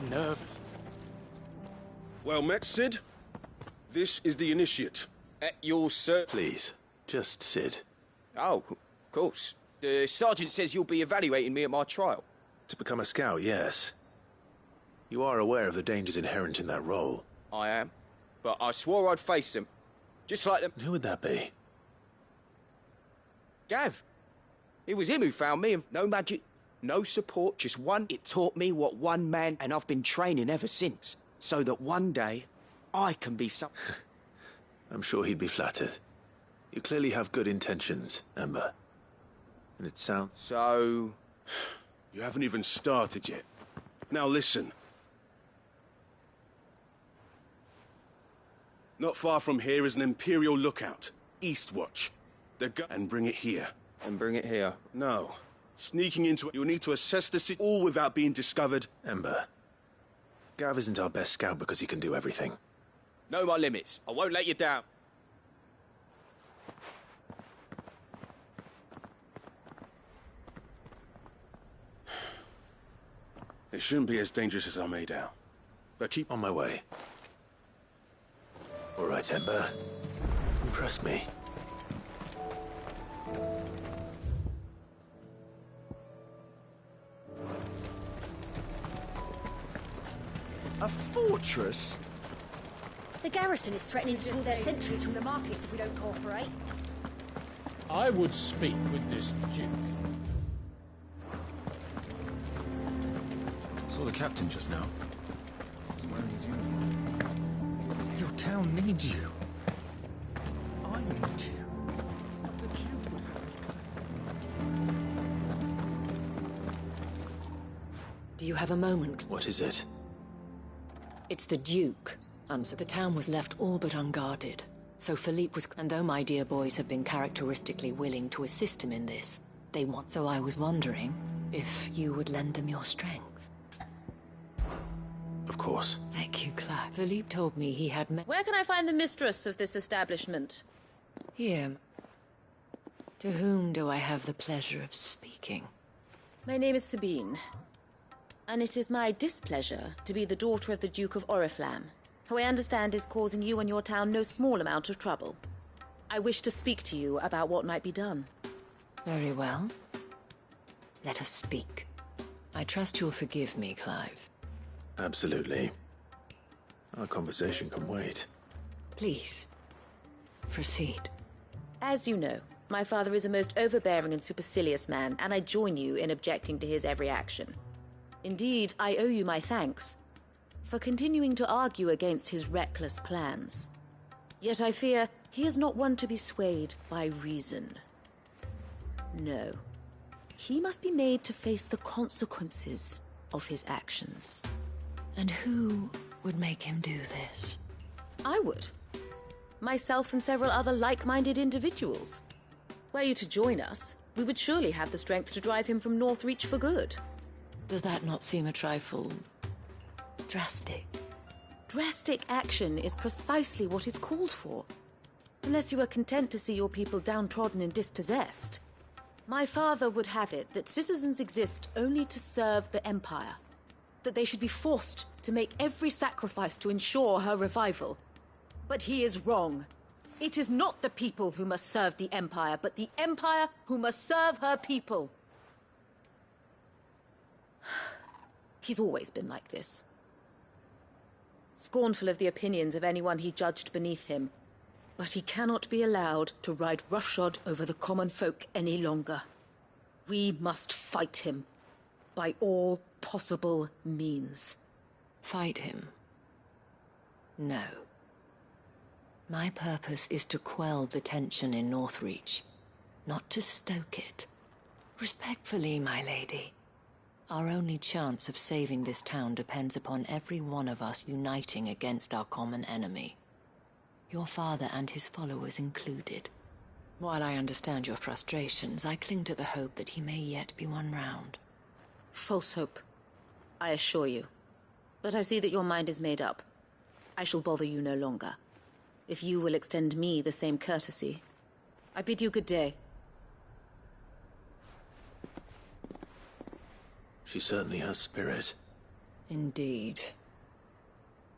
nervous. Well met, Sid. This is the initiate. You'll sir... Please, just Sid. Oh, of course. The sergeant says you'll be evaluating me at my trial. To become a scout, yes. You are aware of the dangers inherent in that role. I am. But I swore I'd face them. Just like them. Who would that be? Gav. It was him who found me, and no magic, no support, just one. It taught me what one man, and I've been training ever since, so that one day I can be some... I'm sure he'd be flattered. You clearly have good intentions, Ember. And it sounds... So... You haven't even started yet. Now listen. Not far from here is an Imperial lookout. Eastwatch. And bring it here. And bring it here? No. Sneaking into it, you'll need to assess the city all without being discovered. Ember. Gav isn't our best scout because he can do everything. Know my limits. I won't let you down. It shouldn't be as dangerous as I made out. But keep on my way. All right, Ember. Impress me. A fortress? The garrison is threatening to pull their sentries from the markets if we don't cooperate. I would speak with this duke. Saw the captain just now. He's wearing his uniform. Your town needs you. I need you. Do you have a moment? What is it? It's the Duke. So the town was left all but unguarded. So Philippe was... And though my dear boys have been characteristically willing to assist him in this, they want... So I was wondering if you would lend them your strength. Of course. Thank you, Clive. Philippe told me he had met... Where can I find the mistress of this establishment? Here. To whom do I have the pleasure of speaking? My name is Sabine. And it is my displeasure to be the daughter of the Duke of Oriflamme, who I understand is causing you and your town no small amount of trouble. I wish to speak to you about what might be done. Very well. Let us speak. I trust you'll forgive me, Clive. Absolutely. Our conversation can wait. Please, proceed. As you know, my father is a most overbearing and supercilious man, and I join you in objecting to his every action. Indeed, I owe you my thanks for continuing to argue against his reckless plans. Yet I fear he is not one to be swayed by reason. No. He must be made to face the consequences of his actions. And who would make him do this? I would. Myself and several other like-minded individuals. Were you to join us, we would surely have the strength to drive him from Northreach for good. Does that not seem a trifle... drastic? Drastic action is precisely what is called for. Unless you are content to see your people downtrodden and dispossessed. My father would have it that citizens exist only to serve the Empire. That they should be forced to make every sacrifice to ensure her revival. But he is wrong. It is not the people who must serve the Empire, but the Empire who must serve her people. He's always been like this. Scornful of the opinions of anyone he judged beneath him. But he cannot be allowed to ride roughshod over the common folk any longer. We must fight him. By all possible means. Fight him? No. My purpose is to quell the tension in Northreach, not to stoke it. Respectfully, my lady. Our only chance of saving this town depends upon every one of us uniting against our common enemy. Your father and his followers included. While I understand your frustrations, I cling to the hope that he may yet be won round. False hope, I assure you. But I see that your mind is made up. I shall bother you no longer. If you will extend me the same courtesy, I bid you good day. She certainly has spirit. Indeed.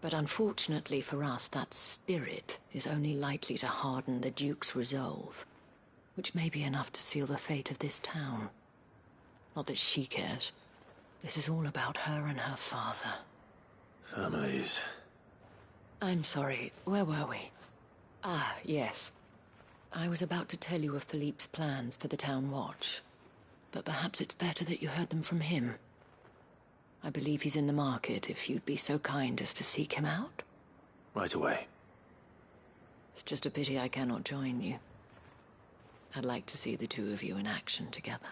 But unfortunately for us, that spirit is only likely to harden the Duke's resolve, which may be enough to seal the fate of this town. Not that she cares. This is all about her and her father. Families. I'm sorry, where were we? Ah, yes. I was about to tell you of Philippe's plans for the town watch, but perhaps it's better that you heard them from him. I believe he's in the market, if you'd be so kind as to seek him out. Right away. It's just a pity I cannot join you. I'd like to see the two of you in action together.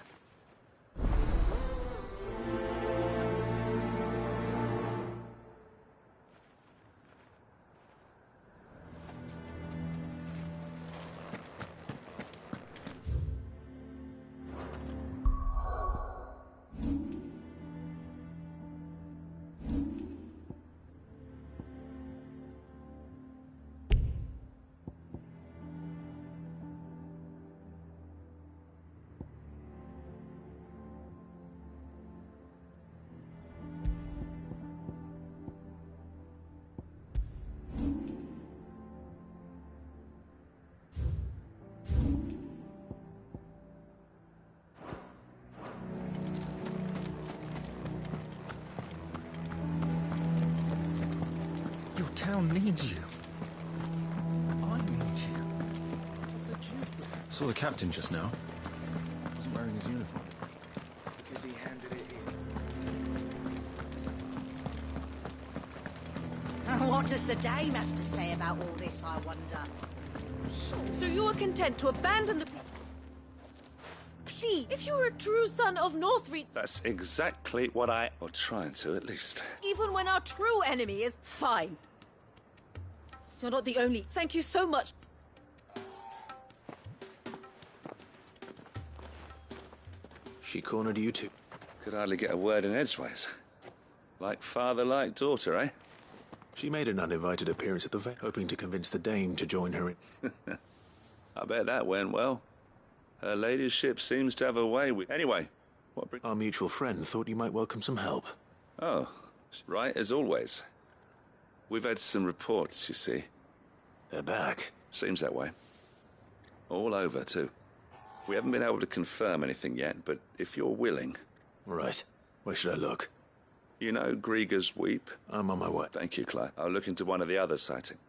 Your town needs you. I need you. Saw the captain just now. Wasn't wearing his uniform. Because he handed it in. What does the dame have to say about all this, I wonder? So you are content to abandon the... Please, if you were a true son of Northreach, That's exactly what or trying to, at least. even when our true enemy is fine. You're not the only... Thank you so much. She cornered you too. Could hardly get a word in edgeways. Like father, like daughter, eh? She made an uninvited appearance at the vet, hoping to convince the dame to join her in. I bet that went well. Her ladyship seems to have a way with... Anyway, what bring... Our mutual friend thought you might welcome some help. Oh, right as always. We've had some reports, you see. They're back. Seems that way. All over, too. We haven't been able to confirm anything yet, but if you're willing... Right. Where should I look? You know Grieger's Weep? I'm on my way. Thank you, Clive. I'll look into one of the other sightings.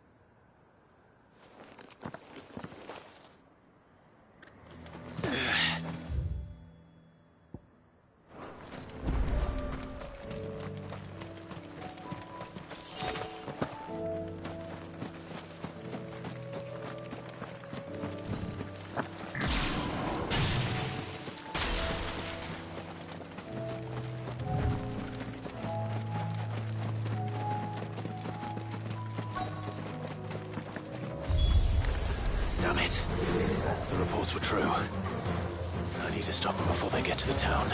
Damn it. The reports were true. I need to stop them before they get to the town.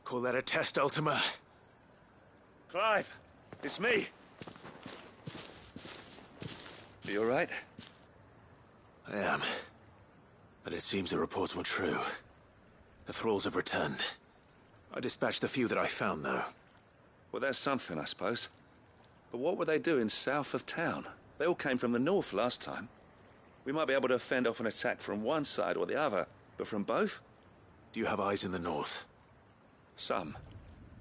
Call that a test, Ultima? Clive, it's me. Are you all right? I am. But it seems the reports were true. The thralls have returned. I dispatched the few that I found, though. Well, that's something, I suppose. But what were they doing south of town? They all came from the north last time. We might be able to fend off an attack from one side or the other, but from both? Do you have eyes in the north? Some.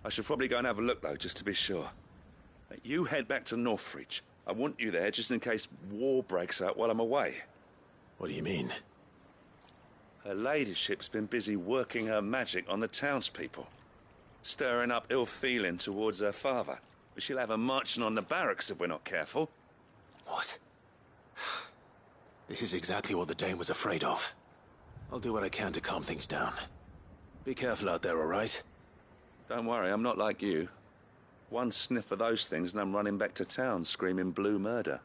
I should probably go and have a look, though, just to be sure. You head back to Northreach. I want you there just in case war breaks out while I'm away. What do you mean? Her ladyship's been busy working her magic on the townspeople, stirring up ill feeling towards her father. But she'll have her marching on the barracks if we're not careful. What? This is exactly what the Dane was afraid of. I'll do what I can to calm things down. Be careful out there, all right? Don't worry, I'm not like you. One sniff of those things and I'm running back to town screaming blue murder.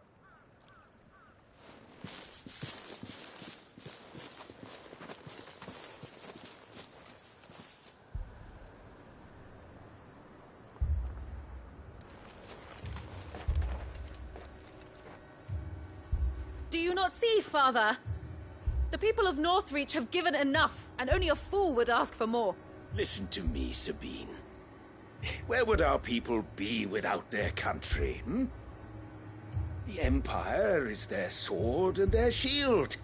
Do you not see, Father? The people of Northreach have given enough, and only a fool would ask for more. Listen to me, Sabine. Where would our people be without their country, hmm? The Empire is their sword and their shield.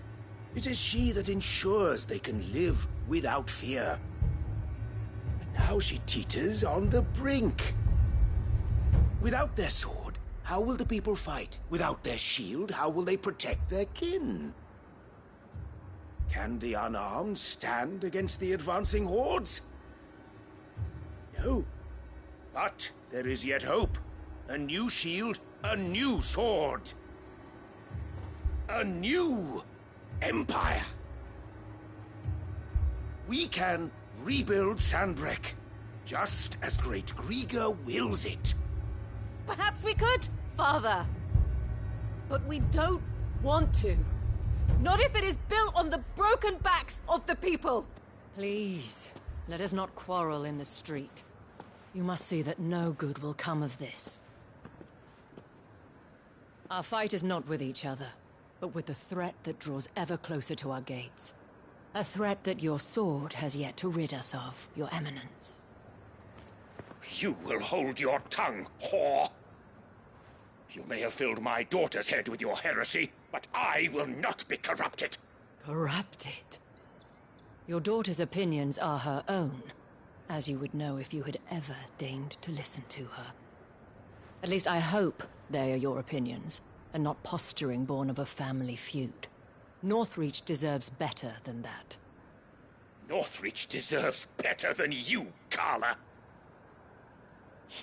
It is she that ensures they can live without fear. And now she teeters on the brink. Without their sword, how will the people fight? Without their shield, how will they protect their kin? Can the unarmed stand against the advancing hordes? No. But there is yet hope. A new shield, a new sword. A new empire. We can rebuild Sandbreck, just as Great Grieger wills it. Perhaps we could, Father. But we don't want to. Not if it is built on the broken backs of the people. Please, let us not quarrel in the street. You must see that no good will come of this. Our fight is not with each other, but with the threat that draws ever closer to our gates. A threat that your sword has yet to rid us of, Your Eminence. You will hold your tongue, whore. You may have filled my daughter's head with your heresy, but I will not be corrupted. Corrupted? Your daughter's opinions are her own, as you would know if you had ever deigned to listen to her. At least I hope they are your opinions, and not posturing born of a family feud. Northreach deserves better than that. Northreach deserves better than you, Carla.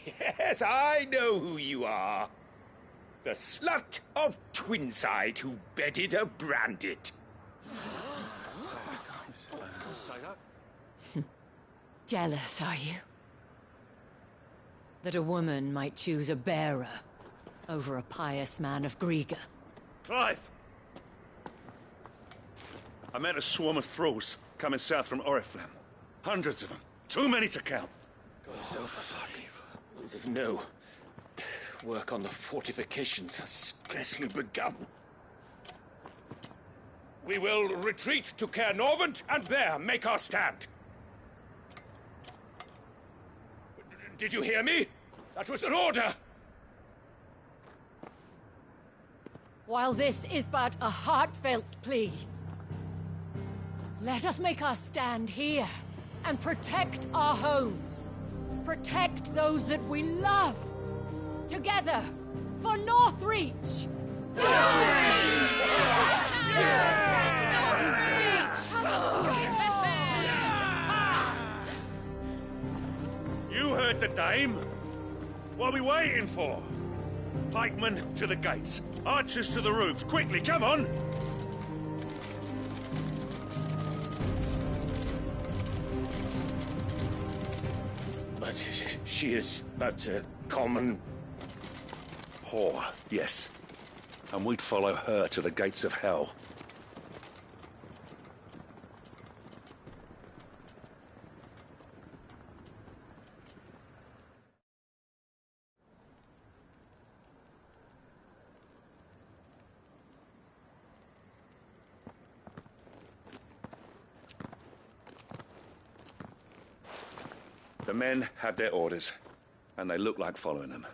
Yes, I know who you are. The slut of Twinside who bedded a Brandit. Jealous, are you? That a woman might choose a bearer over a pious man of Grieger. Clive! I met a swarm of thralls coming south from Oriflamme. Hundreds of them. Too many to count. No. Work on the fortifications has scarcely begun. We will retreat to Caer Norvent and there make our stand. Did you hear me? That was an order! While this is but a heartfelt plea, let us make our stand here and protect our homes. Protect those that we love. Together, for Northreach! You heard the dame. What are we waiting for? Pikemen to the gates. Archers to the roofs. Quickly, come on! But she is but a common... Whore, yes. And we'd follow her to the gates of hell. The men have their orders, and they look like following them.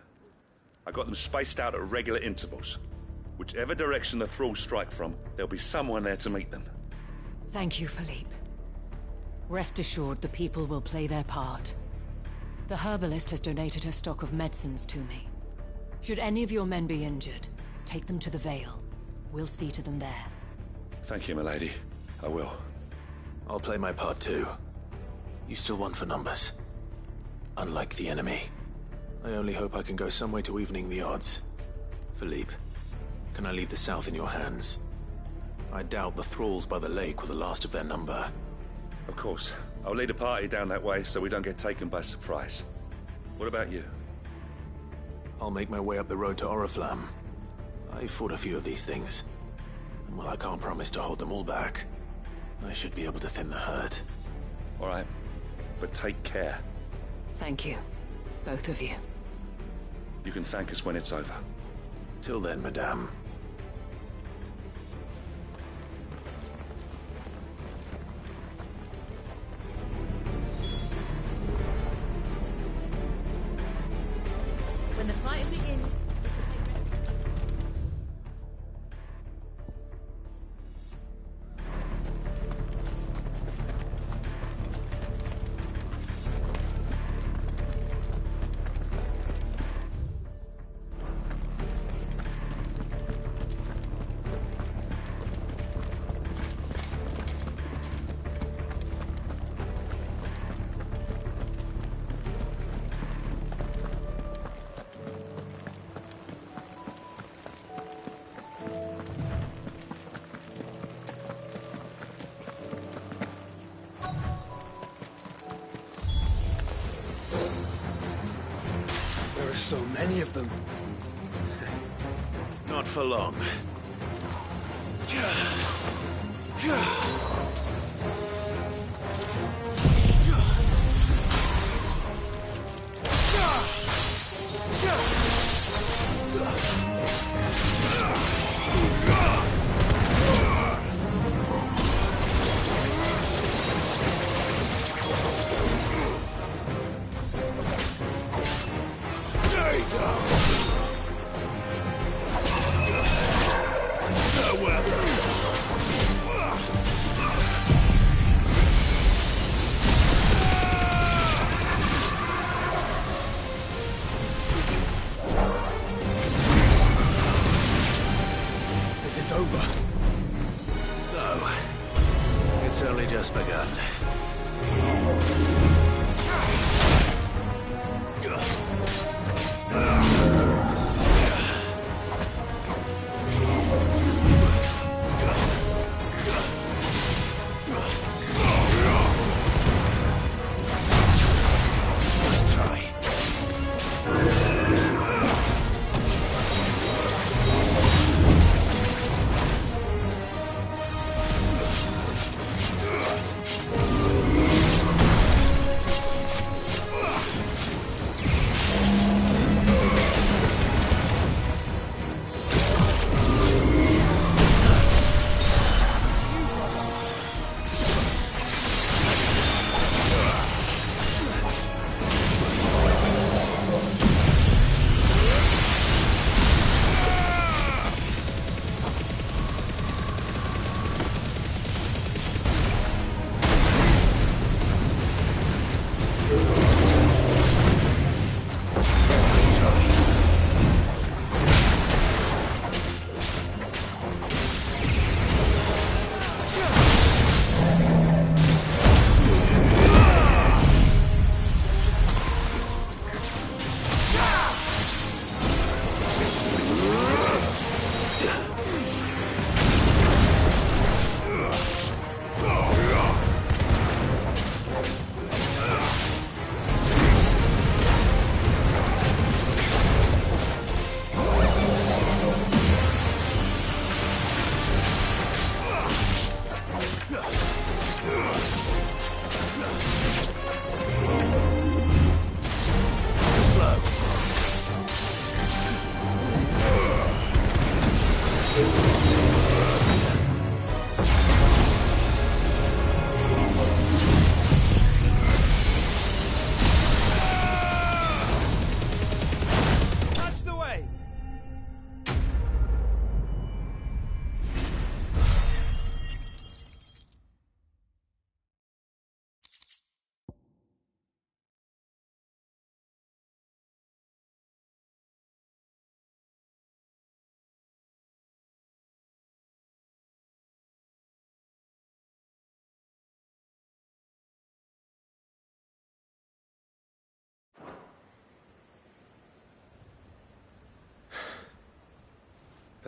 I got them spaced out at regular intervals. Whichever direction the thralls strike from, there'll be someone there to meet them. Thank you, Philippe. Rest assured the people will play their part. The herbalist has donated her stock of medicines to me. Should any of your men be injured, take them to the Vale. We'll see to them there. Thank you, milady. I will. I'll play my part too. You still want for numbers. Unlike the enemy. I only hope I can go some way to evening the odds. Philippe, can I leave the south in your hands? I doubt the thralls by the lake were the last of their number. Of course. I'll lead a party down that way so we don't get taken by surprise. What about you? I'll make my way up the road to Oriflamme. I fought a few of these things. And while I can't promise to hold them all back, I should be able to thin the herd. All right. But take care. Thank you. Both of you. You can thank us when it's over. Till then, madame. When the fighting begins, we can take So many of them. Not for long. It's only just begun. Let's try.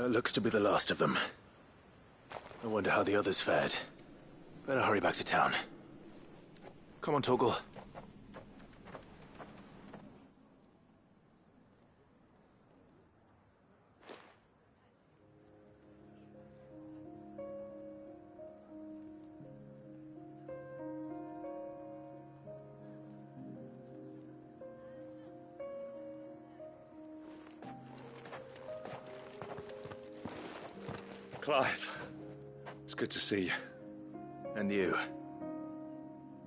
That looks to be the last of them. I wonder how the others fared. Better hurry back to town. Come on, Torgal. Clive, it's good to see you. And you.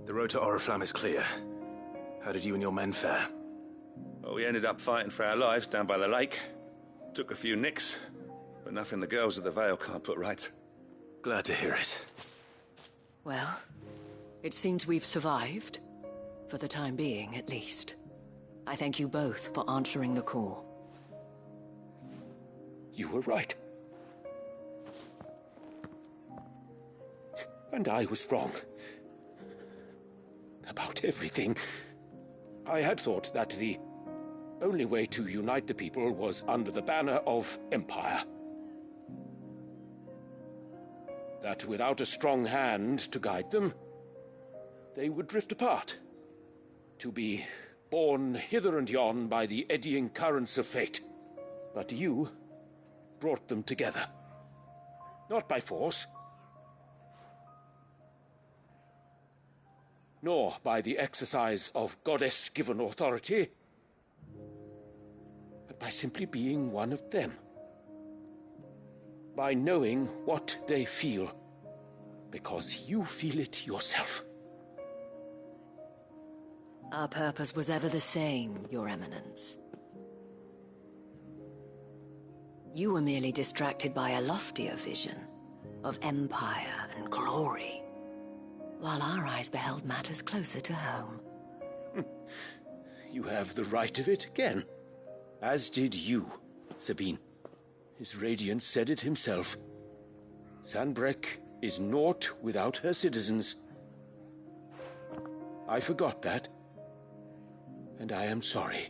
The road to Oriflamme is clear. How did you and your men fare? Well, we ended up fighting for our lives down by the lake. Took a few nicks, but nothing the girls of the Vale can't put right. Glad to hear it. Well, it seems we've survived. For the time being, at least. I thank you both for answering the call. You were right. And I was wrong. About everything. I had thought that the only way to unite the people was under the banner of Empire. That without a strong hand to guide them, they would drift apart. To be borne hither and yon by the eddying currents of fate. But you brought them together. Not by force, nor by the exercise of goddess-given authority, but by simply being one of them. By knowing what they feel, because you feel it yourself. Our purpose was ever the same, Your Eminence. You were merely distracted by a loftier vision of empire and glory, while our eyes beheld matters closer to home. You have the right of it again. As did you, Sabine. His radiance said it himself. Sanbreque is naught without her citizens. I forgot that. And I am sorry.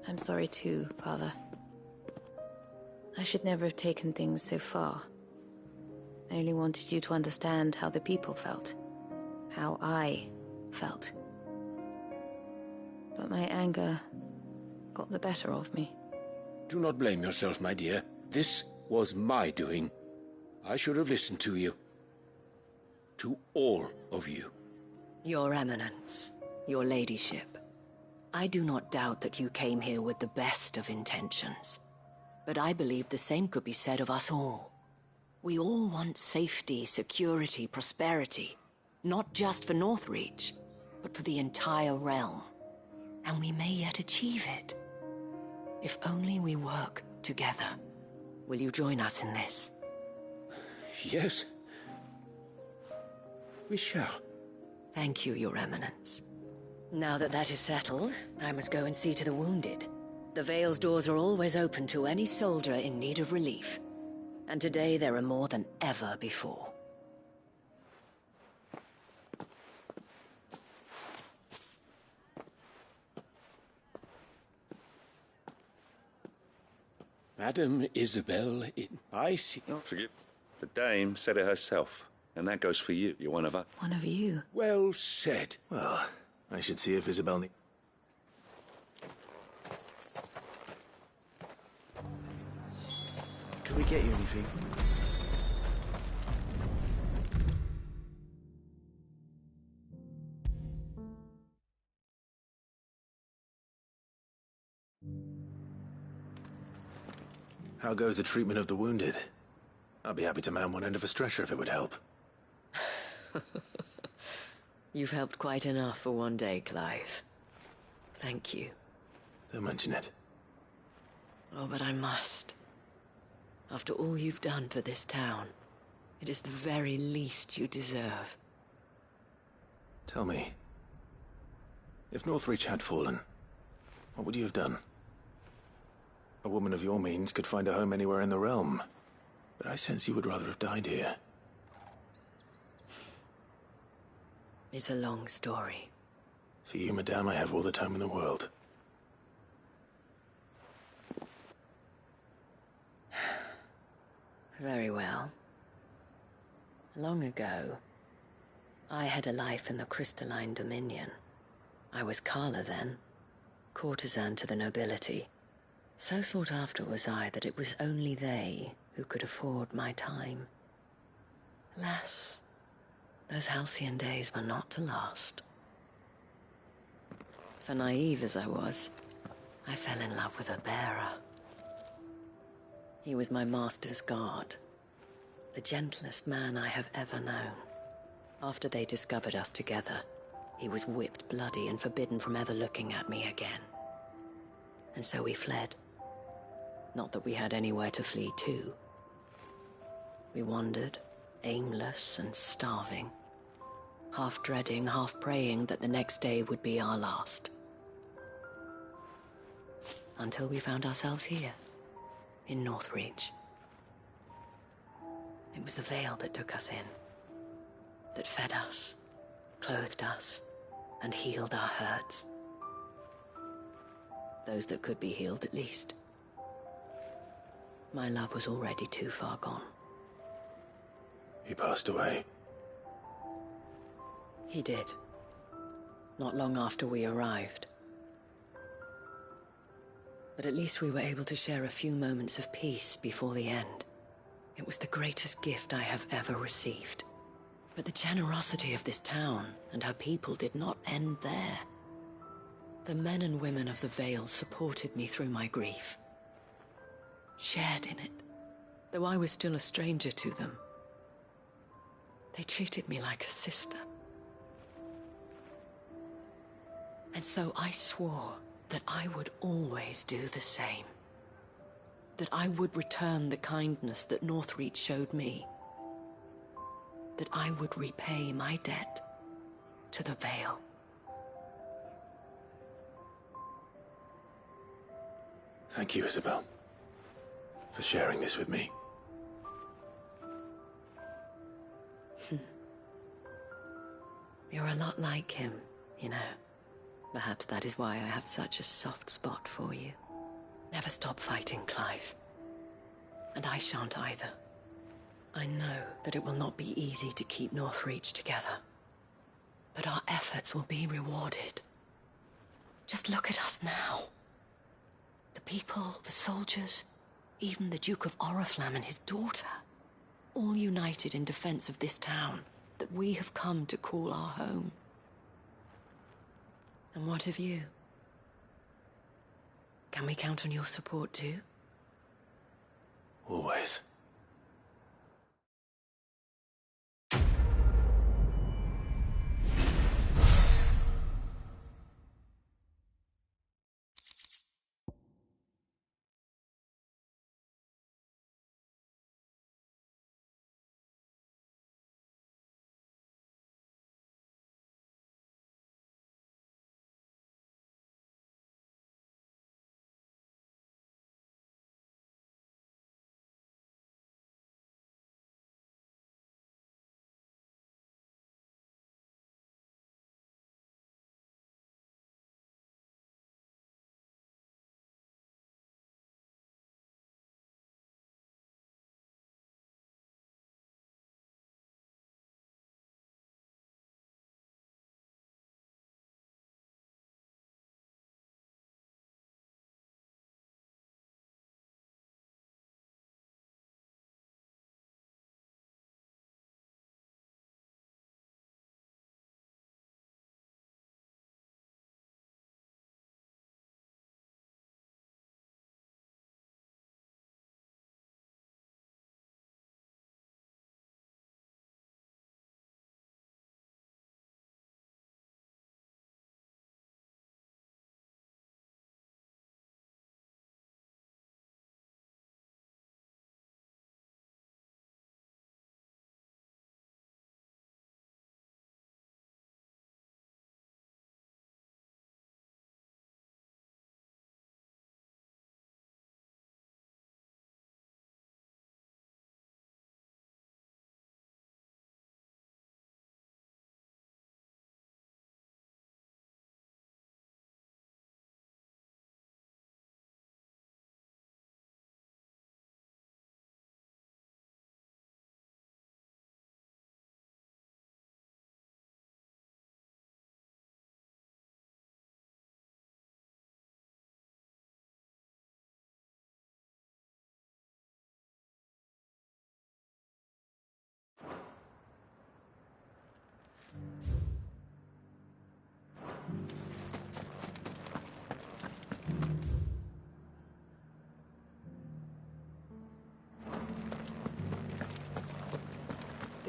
I'm sorry too, Father. I should never have taken things so far. I only wanted you to understand how the people felt. How I felt. But my anger got the better of me. Do not blame yourself, my dear. This was my doing. I should have listened to you. To all of you. Your Eminence, your ladyship, I do not doubt that you came here with the best of intentions. But I believe the same could be said of us all. We all want safety, security, prosperity. Not just for Northreach, but for the entire realm. And we may yet achieve it. If only we work together. Will you join us in this? Yes. We shall. Thank you, Your Eminence. Now that that is settled, I must go and see to the wounded. The Vale's doors are always open to any soldier in need of relief. And today there are more than ever before. Madam Isabel, I see... Forgive. The dame said it herself. And that goes for you. You're one of us. One of you. Well said. Well, I should see if Isabel... Can we get you anything? How goes the treatment of the wounded? I'd be happy to man one end of a stretcher if it would help. You've helped quite enough for one day, Clive. Thank you. Don't mention it. Oh, but I must. After all you've done for this town, it is the very least you deserve. Tell me, if Northreach had fallen, what would you have done? A woman of your means could find a home anywhere in the realm, but I sense you would rather have died here. It's a long story. For you, madame, I have all the time in the world. Very well. Long ago, I had a life in the Crystalline Dominion. I was Carla then, courtesan to the nobility. So sought after was I that it was only they who could afford my time. Alas, those halcyon days were not to last. For naive as I was, I fell in love with a bearer. He was my master's guard, the gentlest man I have ever known. After they discovered us together, he was whipped bloody and forbidden from ever looking at me again. And so we fled. Not that we had anywhere to flee to. We wandered, aimless and starving, half dreading, half praying that the next day would be our last. Until we found ourselves here, in Northreach. It was the veil that took us in, that fed us, clothed us, and healed our hurts. Those that could be healed, at least. My love was already too far gone. He passed away. He did. Not long after we arrived. But at least we were able to share a few moments of peace before the end. It was the greatest gift I have ever received. But the generosity of this town and her people did not end there. The men and women of the Vale supported me through my grief. Shared in it, though I was still a stranger to them. They treated me like a sister. And so I swore that I would always do the same. That I would return the kindness that Northreach showed me. That I would repay my debt to the Vale. Thank you, Isabel, for sharing this with me. You're a lot like him, you know. Perhaps that is why I have such a soft spot for you. Never stop fighting, Clive. And I shan't either. I know that it will not be easy to keep Northreach together. But our efforts will be rewarded. Just look at us now. The people, the soldiers, even the Duke of Oriflamme and his daughter, all united in defense of this town that we have come to call our home. And what of you? Can we count on your support too? Always.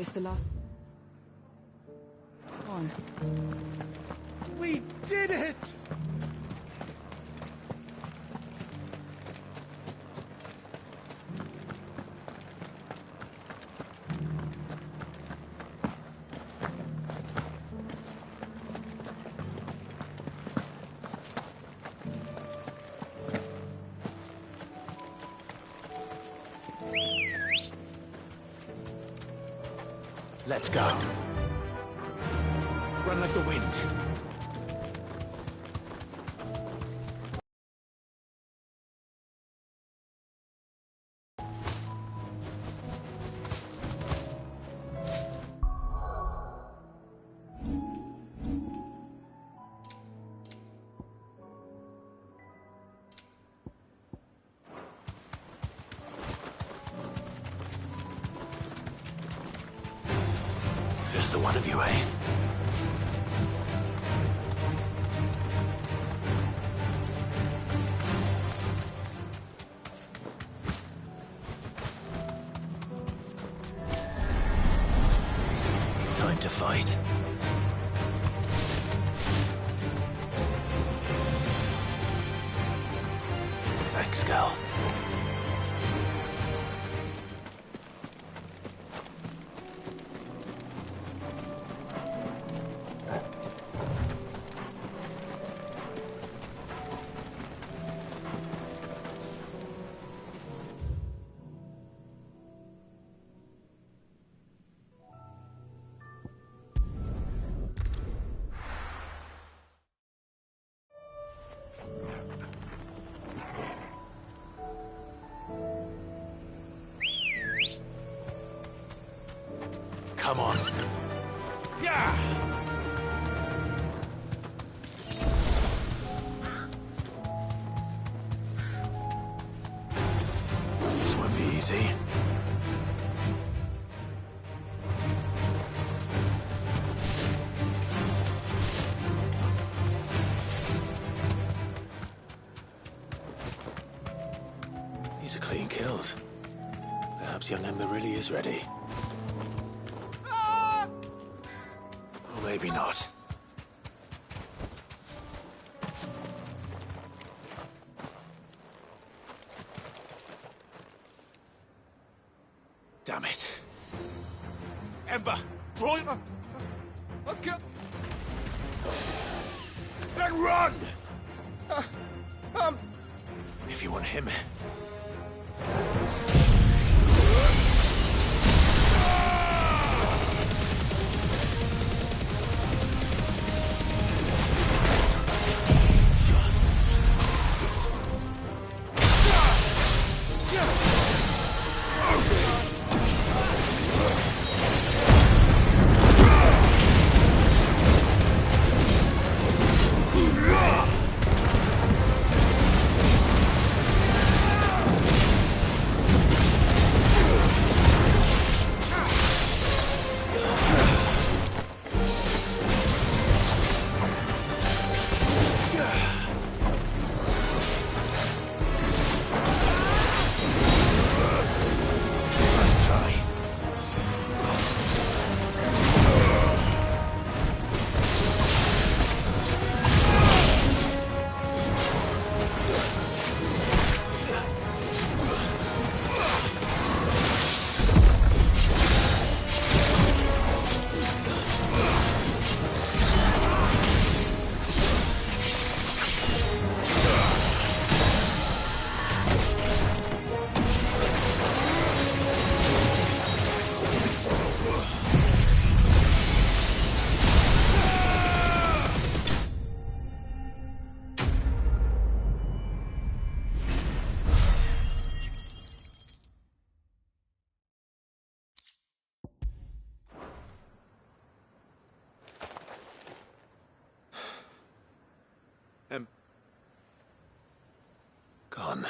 this the last one? We did it! Let's go. Run like the wind. Just the one of you, eh? Time to fight. Thanks, Gal. Come on. Yeah! This won't be easy. These are clean kills. Perhaps young Ember really is ready. Or maybe not. Damn it. Ember, draw your... Okay. Then run! If you want him... Gone.